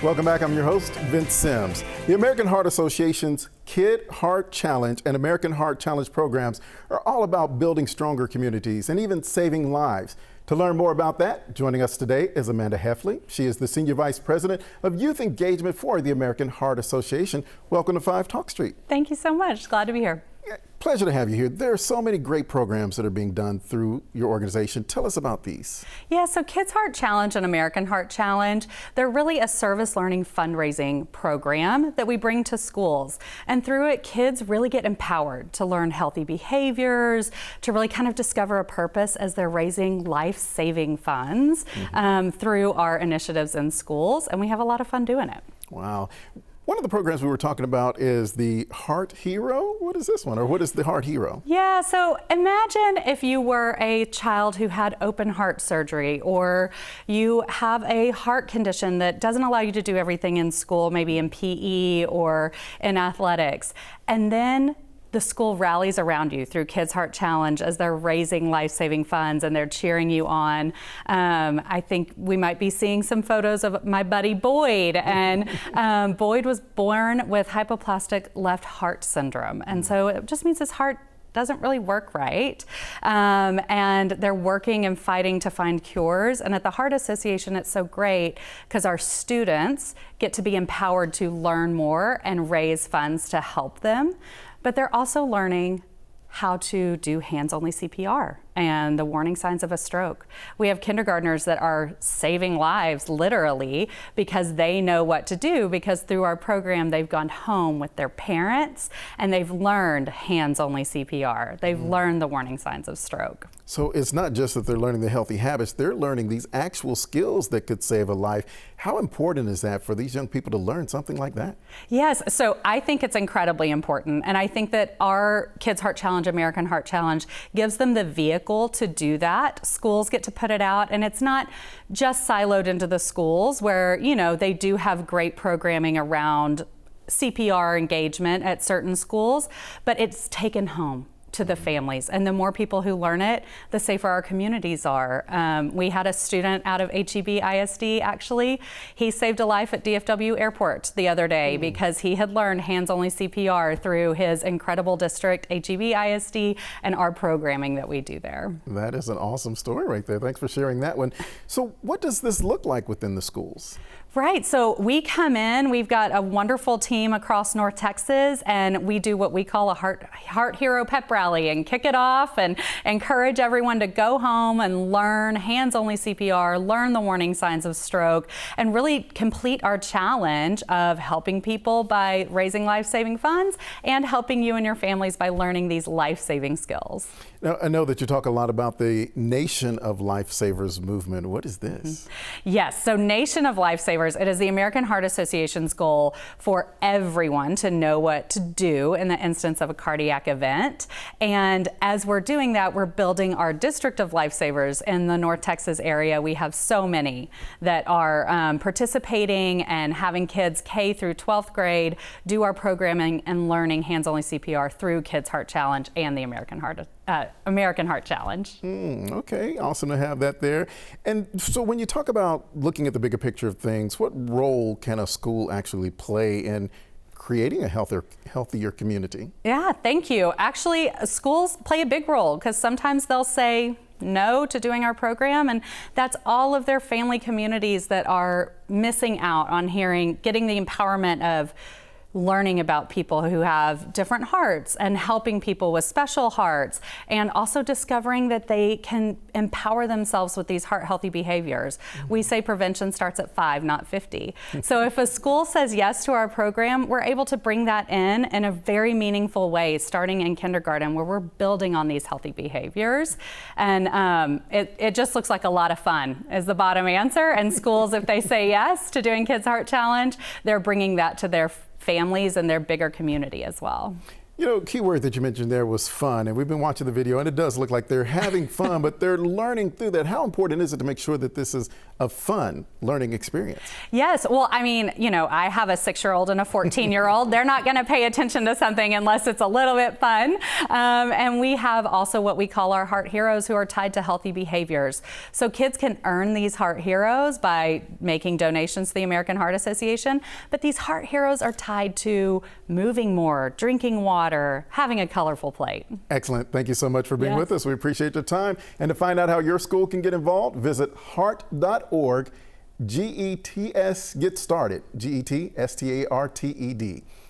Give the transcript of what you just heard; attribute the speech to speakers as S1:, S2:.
S1: Welcome back. I'm your host, Vince Sims. The American Heart Association's Kid Heart Challenge and American Heart Challenge programs are all about building stronger communities and even saving lives. To learn more about that, joining us today is Amanda Heffley. She is the Senior Vice President of Youth Engagement for the American Heart Association. Welcome to 5 Talk Street.
S2: Thank you so much. Glad to be here.
S1: Pleasure to have you here. There are so many great programs that are being done through your organization. Tell us about these.
S2: Yeah, so Kids Heart Challenge and American Heart Challenge, they're really a service learning fundraising program that we bring to schools. And through it, kids really get empowered to learn healthy behaviors, to really kind of discover a purpose as they're raising life-saving funds through our initiatives in schools. And we have a lot of fun doing it.
S1: Wow. One of the programs we were talking about is the Heart Hero. What is this one, or what is the Heart Hero?
S2: Yeah, so imagine if you were a child who had open heart surgery, or you have a heart condition that doesn't allow you to do everything in school, maybe in PE or in athletics, and then the school rallies around you through Kids Heart Challenge as they're raising life-saving funds and they're cheering you on. I think we might be seeing some photos of my buddy Boyd, and Boyd was born with hypoplastic left heart syndrome, and so it just means his heart doesn't really work right. And they're working and fighting to find cures. And at the Heart Association, it's so great because our students get to be empowered to learn more and raise funds to help them. But they're also learning how to do hands-only CPR and the warning signs of a stroke. We have kindergartners that are saving lives literally because they know what to do, because through our program they've gone home with their parents and they've learned hands-only CPR. They've learned the warning signs of stroke.
S1: So it's not just that they're learning the healthy habits, they're learning these actual skills that could save a life. How important is that for these young people to learn something like that?
S2: Yes, so I think it's incredibly important, and I think that our Kids Heart Challenge, American Heart Challenge, gives them the vehicle to do that. Schools get to put it out, and it's not just siloed into the schools where, you know, they do have great programming around CPR engagement at certain schools, but it's taken home to the families. And the more people who learn it, the safer our communities are. We had a student out of HEB ISD, actually. He saved a life at DFW Airport the other day because he had learned hands-only CPR through his incredible district, HEB ISD, and our programming that we do there.
S1: That is an awesome story right there. Thanks for sharing that one. So what does this look like within the schools?
S2: Right, so we come in, we've got a wonderful team across North Texas, and we do what we call a Heart Hero pep rally and kick it off and encourage everyone to go home and learn hands-only CPR, learn the warning signs of stroke, and really complete our challenge of helping people by raising life-saving funds and helping you and your families by learning these life-saving skills.
S1: Now, I know that you talk a lot about the Nation of Lifesavers movement. What is this?
S2: Yes, so Nation of Lifesavers, it is the American Heart Association's goal for everyone to know what to do in the instance of a cardiac event. And as we're doing that, we're building our district of lifesavers in the North Texas area. We have so many that are participating and having kids K through 12th grade do our programming and learning hands-only CPR through Kids Heart Challenge and the American Heart Challenge.
S1: Okay, awesome to have that there. And so when you talk about looking at the bigger picture of things, what role can a school actually play in creating a healthier community?
S2: Yeah, thank you. Actually, schools play a big role because sometimes they'll say no to doing our program, and that's all of their family communities that are missing out on getting the empowerment of learning about people who have different hearts and helping people with special hearts, and also discovering that they can empower themselves with these heart healthy behaviors. We say prevention starts at 5, not 50. So if a school says yes to our program, we're able to bring that in a very meaningful way, starting in kindergarten, where we're building on these healthy behaviors. And it just looks like a lot of fun is the bottom answer. And schools, if they say yes to doing Kids Heart Challenge, they're bringing that to their families and their bigger community as well.
S1: You know, key word that you mentioned there was fun, and we've been watching the video, and it does look like they're having fun, but they're learning through that. How important is it to make sure that this is a fun learning experience?
S2: Yes, well, I mean, you know, I have a 6-year-old and a 14-year-old. They're not going to pay attention to something unless it's a little bit fun. And we have also what we call our Heart Heroes, who are tied to healthy behaviors. So kids can earn these Heart Heroes by making donations to the American Heart Association, but these Heart Heroes are tied to moving more, drinking water, having a colorful plate.
S1: Excellent. Thank you so much for being with us. We appreciate your time. And to find out how your school can get involved, visit heart.org. GETS Get Started. GETSTARTED.